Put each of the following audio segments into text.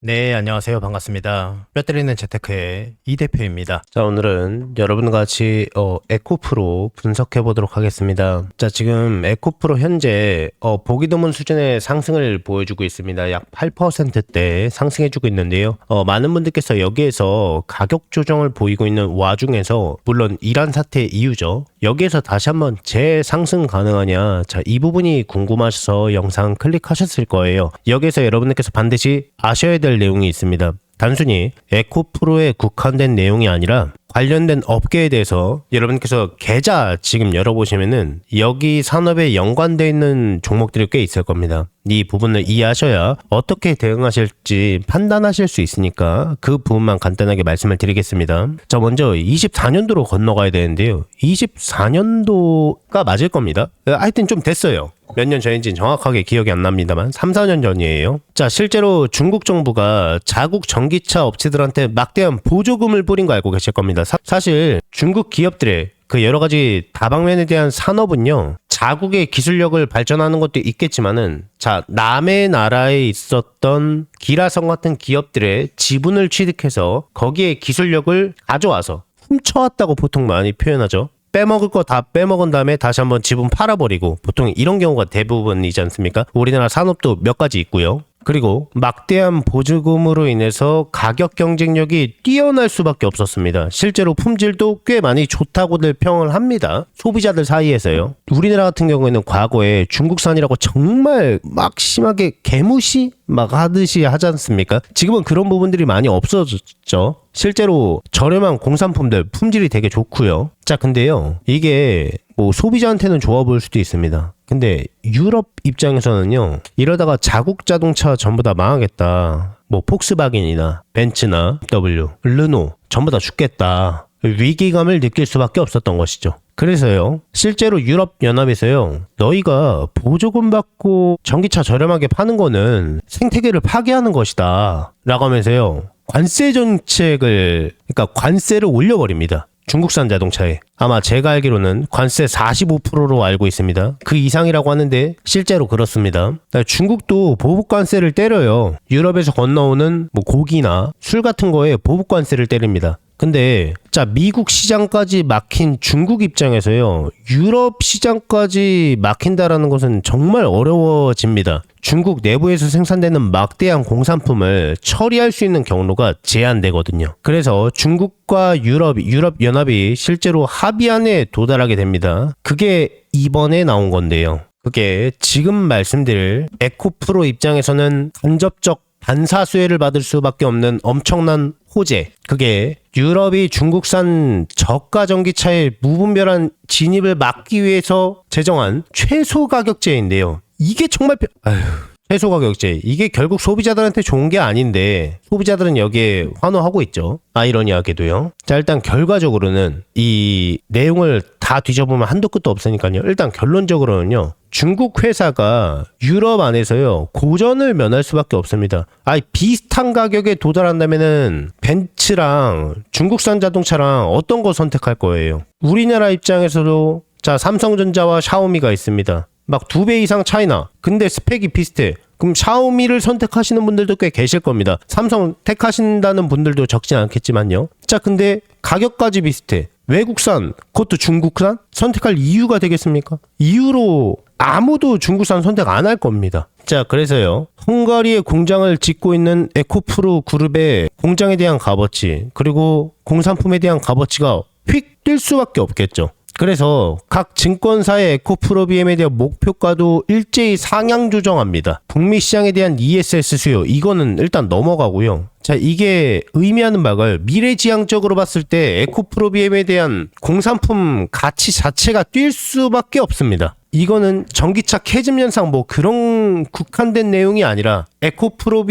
네, 안녕하세요. 반갑습니다. 뼈때리는 재테크의 이 대표입니다. 자, 오늘은 여러분과 같이 에코프로 분석해 보도록 하겠습니다. 자, 지금 에코프로 현재 보기 드문 수준의 상승을 보여주고 있습니다. 약 8%대 상승해주고 있는데요. 많은 분들께서 여기에서 가격 조정을 보이고 있는 와중에서, 물론 이란 사태 이유죠. 여기에서 다시 한번 재상승 가능하냐, 자, 이 부분이 궁금하셔서 영상 클릭하셨을 거예요. 여기에서 여러분들께서 반드시 아셔야 될 내용이 있습니다. 단순히 에코프로에 국한된 내용이 아니라 관련된 업계에 대해서 여러분께서 계좌 지금 열어보시면은 여기 산업에 연관되어 있는 종목들이 꽤 있을 겁니다. 이 부분을 이해하셔야 어떻게 대응하실지 판단하실 수 있으니까 그 부분만 간단하게 말씀을 드리겠습니다. 자, 먼저 24년도로 건너가야 되는데요. 24년도가 맞을 겁니다. 하여튼 좀 됐어요. 몇 년 전인지 정확하게 기억이 안 납니다만 3, 4년 전이에요. 자, 실제로 중국 정부가 자국 전기차 업체들한테 막대한 보조금을 뿌린 거 알고 계실 겁니다. 사실 중국 기업들의 그 여러 가지 다방면에 대한 산업은요, 자국의 기술력을 발전하는 것도 있겠지만은, 자, 남의 나라에 있었던 기라성 같은 기업들의 지분을 취득해서 거기에 기술력을 가져와서 훔쳐왔다고 보통 많이 표현하죠. 빼먹을 거 다 빼먹은 다음에 다시 한번 지분 팔아버리고, 보통 이런 경우가 대부분이지 않습니까? 우리나라 산업도 몇 가지 있고요. 그리고 막대한 보조금으로 인해서 가격 경쟁력이 뛰어날 수밖에 없었습니다. 실제로 품질도 꽤 많이 좋다고들 평을 합니다. 소비자들 사이에서요. 우리나라 같은 경우에는 과거에 중국산이라고 정말 막 심하게 개무시 막 하듯이 하지 않습니까? 지금은 그런 부분들이 많이 없어졌죠. 실제로 저렴한 공산품들 품질이 되게 좋고요. 자, 근데요, 이게 뭐 소비자한테는 좋아 보일 수도 있습니다. 근데 유럽 입장에서는요, 이러다가 자국 자동차 전부 다 망하겠다, 뭐 폭스바겐이나 벤츠나 W, 르노 전부 다 죽겠다, 위기감을 느낄 수밖에 없었던 것이죠. 그래서요, 실제로 유럽연합에서요, 너희가 보조금 받고 전기차 저렴하게 파는 거는 생태계를 파괴하는 것이다 라고 하면서요, 관세 정책을, 그러니까 관세를 올려버립니다. 중국산 자동차에. 아마 제가 알기로는 관세 45%로 알고 있습니다. 그 이상이라고 하는데 실제로 그렇습니다. 중국도 보복관세를 때려요. 유럽에서 건너오는 뭐 고기나 술 같은 거에 보복관세를 때립니다. 근데 자, 미국 시장까지 막힌 중국 입장에서요, 유럽 시장까지 막힌다라는 것은 정말 어려워집니다. 중국 내부에서 생산되는 막대한 공산품을 처리할 수 있는 경로가 제한되거든요. 그래서 중국과 유럽연합이 실제로 합의안에 도달하게 됩니다. 그게 이번에 나온 건데요. 그게 지금 말씀드릴 에코프로 입장에서는 간접적 반사수혜를 받을 수밖에 없는 엄청난 호재, 그게 유럽이 중국산 저가 전기차의 무분별한 진입을 막기 위해서 제정한 최소 가격제인데요. 이게 정말 최소 가격제, 이게 결국 소비자들한테 좋은 게 아닌데 소비자들은 여기에 환호하고 있죠. 아이러니하게도요. 자, 일단 결과적으로는 이 내용을 다 뒤져보면 한도 끝도 없으니까요. 일단 결론적으로는요, 중국 회사가 유럽 안에서요, 고전을 면할 수밖에 없습니다. 비슷한 가격에 도달한다면은 벤츠랑 중국산 자동차랑 어떤 거 선택할 거예요? 우리나라 입장에서도 자, 삼성전자와 샤오미가 있습니다. 막 2배 이상 차이나. 근데 스펙이 비슷해. 그럼 샤오미를 선택하시는 분들도 꽤 계실 겁니다. 삼성 택하신다는 분들도 적진 않겠지만요. 자, 근데 가격까지 비슷해. 외국산, 그것도 중국산? 선택할 이유가 되겠습니까? 이유로 아무도 중국산 선택 안 할 겁니다. 자, 그래서요, 헝가리에 공장을 짓고 있는 에코프로 그룹의 공장에 대한 값어치, 그리고 공산품에 대한 값어치가 휙 뛸 수밖에 없겠죠. 그래서 각 증권사의 에코프로 BM에 대한 목표가도 일제히 상향 조정합니다. 북미 시장에 대한 ESS 수요, 이거는 일단 넘어가고요. 자, 이게 의미하는 바가 미래지향적으로 봤을 때 에코프로 BM에 대한 공산품 가치 자체가 뛸 수밖에 없습니다. 이거는 전기차 캐즘 현상 뭐 그런 국한된 내용이 아니라 에코프로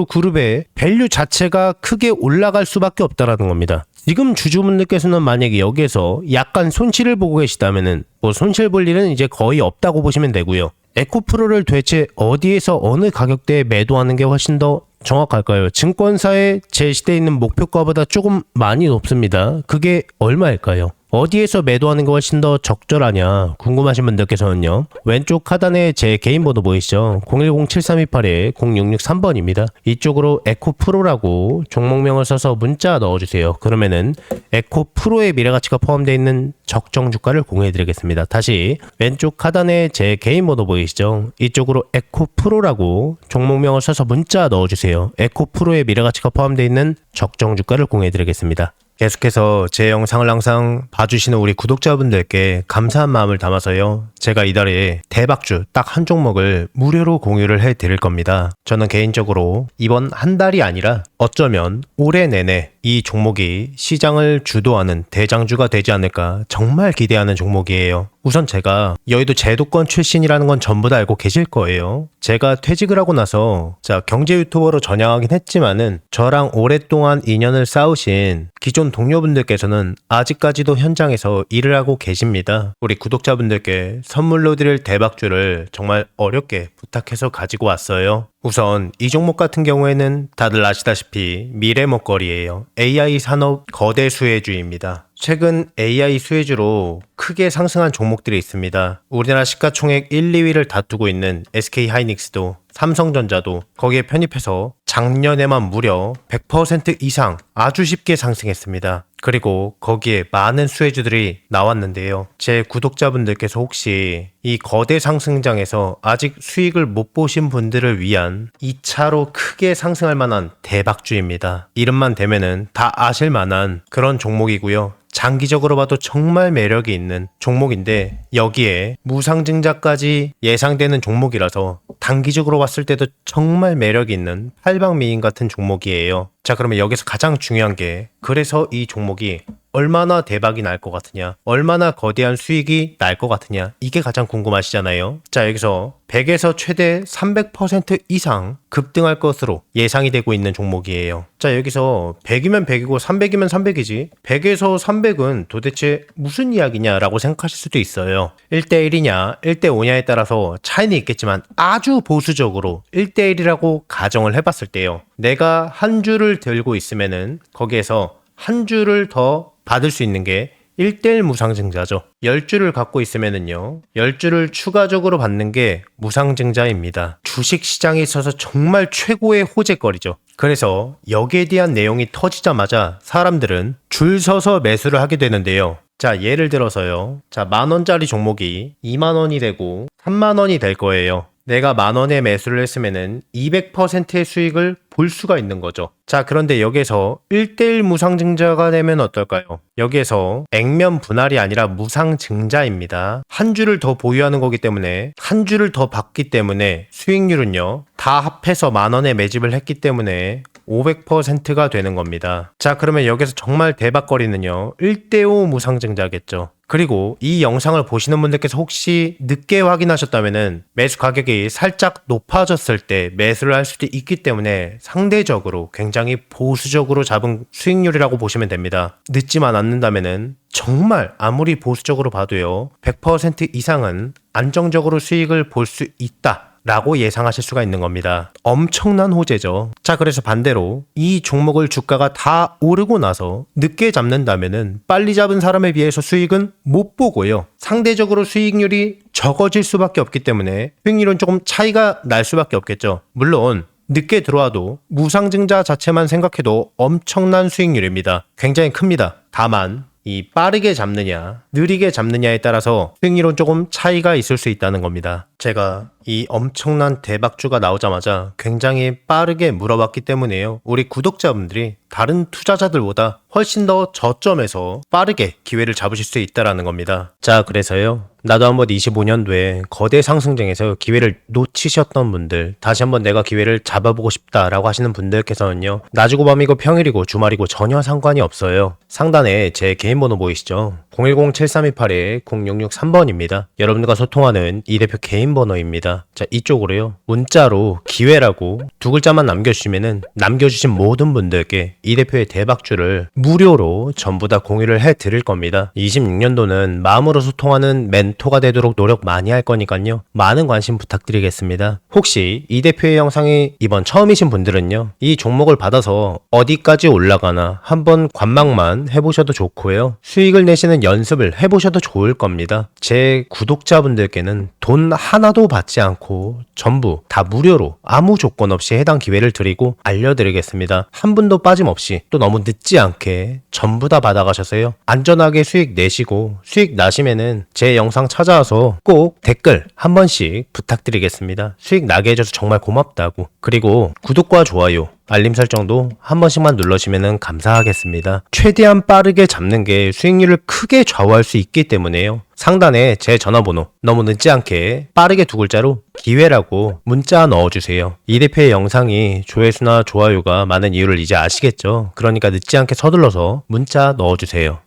그룹의 밸류 자체가 크게 올라갈 수밖에 없다라는 겁니다. 지금 주주분들께서는 만약에 여기에서 약간 손실을 보고 계시다면은 뭐 손실 볼 일은 이제 거의 없다고 보시면 되고요. 에코프로를 도대체 어디에서 어느 가격대에 매도하는 게 훨씬 더 정확할까요? 증권사에 제시되어 있는 목표가보다 조금 많이 높습니다. 그게 얼마일까요? 어디에서 매도하는 게 훨씬 더 적절하냐 궁금하신 분들께서는요. 왼쪽 하단에 제 개인 번호 보이시죠? 010-7328-0663번입니다. 이쪽으로 에코프로라고 종목명을 써서 문자 넣어주세요. 그러면은 에코프로의 미래가치가 포함되어 있는 적정 주가를 공유해드리겠습니다. 다시 왼쪽 하단에 제 개인 번호 보이시죠? 이쪽으로 에코프로라고 종목명을 써서 문자 넣어주세요. 에코프로의 미래가치가 포함되어 있는 적정 주가를 공유해드리겠습니다. 계속해서 제 영상을 항상 봐주시는 우리 구독자분들께 감사한 마음을 담아서요. 제가 이달에 대박주 딱 한 종목을 무료로 공유를 해드릴 겁니다. 저는 개인적으로 이번 한 달이 아니라 어쩌면 올해 내내 이 종목이 시장을 주도하는 대장주가 되지 않을까 정말 기대하는 종목이에요. 우선 제가 여의도 제도권 출신이라는 건 전부 다 알고 계실 거예요. 제가 퇴직을 하고 나서 경제 유튜버로 전향하긴 했지만은 저랑 오랫동안 인연을 쌓으신 기존 동료분들께서는 아직까지도 현장에서 일을 하고 계십니다. 우리 구독자분들께 선물로 드릴 대박주를 정말 어렵게 부탁해서 가지고 왔어요. 우선 이 종목 같은 경우에는 다들 아시다시피 미래 먹거리예요. AI 산업 거대 수혜주입니다. 최근 AI 수혜주로 크게 상승한 종목들이 있습니다. 우리나라 시가총액 1, 2위를 다투고 있는 SK하이닉스도 삼성전자도 거기에 편입해서 작년에만 무려 100% 이상 아주 쉽게 상승했습니다. 그리고 거기에 많은 수혜주들이 나왔는데요. 제 구독자분들께서 혹시 이 거대 상승장에서 아직 수익을 못 보신 분들을 위한 2차로 크게 상승할 만한 대박주입니다. 이름만 대면은 다 아실 만한 그런 종목이고요. 장기적으로 봐도 정말 매력이 있는 종목인데 여기에 무상증자까지 예상되는 종목이라서 단기적으로 봤을 때도 정말 매력이 있는 팔방미인 같은 종목이에요. 자, 그러면 여기서 가장 중요한 게 그래서 이 종목이 얼마나 대박이 날 것 같으냐, 얼마나 거대한 수익이 날 것 같으냐, 이게 가장 궁금하시잖아요. 자, 여기서 100에서 최대 300% 이상 급등할 것으로 예상이 되고 있는 종목이에요. 자, 여기서 100이면 100이고 300이면 300이지 100에서 300은 도대체 무슨 이야기냐라고 생각하실 수도 있어요. 1대1이냐 1대5냐에 따라서 차이는 있겠지만 아주 보수적으로 1대1이라고 가정을 해봤을 때요. 내가 한 주를 들고 있으면은 거기에서 한 주를 더 받을 수 있는 게 1대1 무상증자죠. 10주를 갖고 있으면은요, 10주를 추가적으로 받는 게 무상증자입니다. 주식시장에 있어서 정말 최고의 호재거리죠. 그래서 여기에 대한 내용이 터지자마자 사람들은 줄 서서 매수를 하게 되는데요. 자, 예를 들어서요. 자, 10,000원짜리 종목이 20,000원이 되고 30,000원이 될 거예요. 내가 10,000원에 매수를 했으면은 200%의 수익을 볼 수가 있는 거죠. 자, 그런데 여기서 1대1 무상증자가 되면 어떨까요? 여기에서 액면 분할이 아니라 무상증자입니다. 한 주를 더 보유하는 거기 때문에 한 주를 더 받기 때문에 수익률은요, 다 합해서 10,000원에 매집을 했기 때문에 500%가 되는 겁니다. 자, 그러면 여기서 정말 대박거리는요, 1대5 무상증자겠죠. 그리고 이 영상을 보시는 분들께서 혹시 늦게 확인하셨다면은 매수 가격이 살짝 높아졌을 때 매수를 할 수도 있기 때문에 상대적으로 굉장히 보수적으로 잡은 수익률이라고 보시면 됩니다. 늦지만 않는다면은 정말 아무리 보수적으로 봐도요, 100% 이상은 안정적으로 수익을 볼 수 있다 라고 예상하실 수가 있는 겁니다. 엄청난 호재죠. 자, 그래서 반대로 이 종목을 주가가 다 오르고 나서 늦게 잡는다면은 빨리 잡은 사람에 비해서 수익은 못 보고요, 상대적으로 수익률이 적어질 수밖에 없기 때문에 수익률은 조금 차이가 날 수밖에 없겠죠. 물론 늦게 들어와도 무상증자 자체만 생각해도 엄청난 수익률입니다. 굉장히 큽니다. 다만 이 빠르게 잡느냐 느리게 잡느냐에 따라서 수익률은 조금 차이가 있을 수 있다는 겁니다. 제가 이 엄청난 대박주가 나오자마자 굉장히 빠르게 물어봤기 때문에요. 우리 구독자분들이 다른 투자자들보다 훨씬 더 저점에서 빠르게 기회를 잡으실 수 있다는 겁니다. 자, 그래서요, 나도 한번 25년도에 거대 상승장에서 기회를 놓치셨던 분들, 다시 한번 내가 기회를 잡아보고 싶다라고 하시는 분들께서는요, 낮이고 밤이고 평일이고 주말이고 전혀 상관이 없어요. 상단에 제 개인 번호 보이시죠? 010-7328-0663번입니다. 여러분들과 소통하는 이 대표 개인 번호입니다. 자, 이쪽으로요, 문자로 기회라고 두 글자만 남겨주시면은 남겨주신 모든 분들께 이 대표의 대박주를 무료로 전부 다 공유를 해드릴 겁니다. 26년도는 마음으로 소통하는 멘토가 되도록 노력 많이 할 거니까요, 많은 관심 부탁드리겠습니다. 혹시 이 대표의 영상이 이번 처음이신 분들은요, 이 종목을 받아서 어디까지 올라가나 한번 관망만 해보셔도 좋고요, 수익을 내시는 연습을 해보셔도 좋을 겁니다. 제 구독자분들께는 돈 하나도 받지 않고 전부 다 무료로 아무 조건 없이 해당 기회를 드리고 알려드리겠습니다. 한 분도 빠짐없이 또 너무 늦지 않게 전부 다 받아가셔서요. 안전하게 수익 내시고 수익 나시면은 제 영상 찾아와서 꼭 댓글 한 번씩 부탁드리겠습니다. 수익 나게 해줘서 정말 고맙다고. 그리고 구독과 좋아요 알림 설정도 한 번씩만 눌러주시면 감사하겠습니다. 최대한 빠르게 잡는 게 수익률을 크게 좌우할 수 있기 때문에요. 상단에 제 전화번호 너무 늦지 않게 빠르게 두 글자로 기회라고 문자 넣어주세요. 이 대표의 영상이 조회수나 좋아요가 많은 이유를 이제 아시겠죠? 그러니까 늦지 않게 서둘러서 문자 넣어주세요.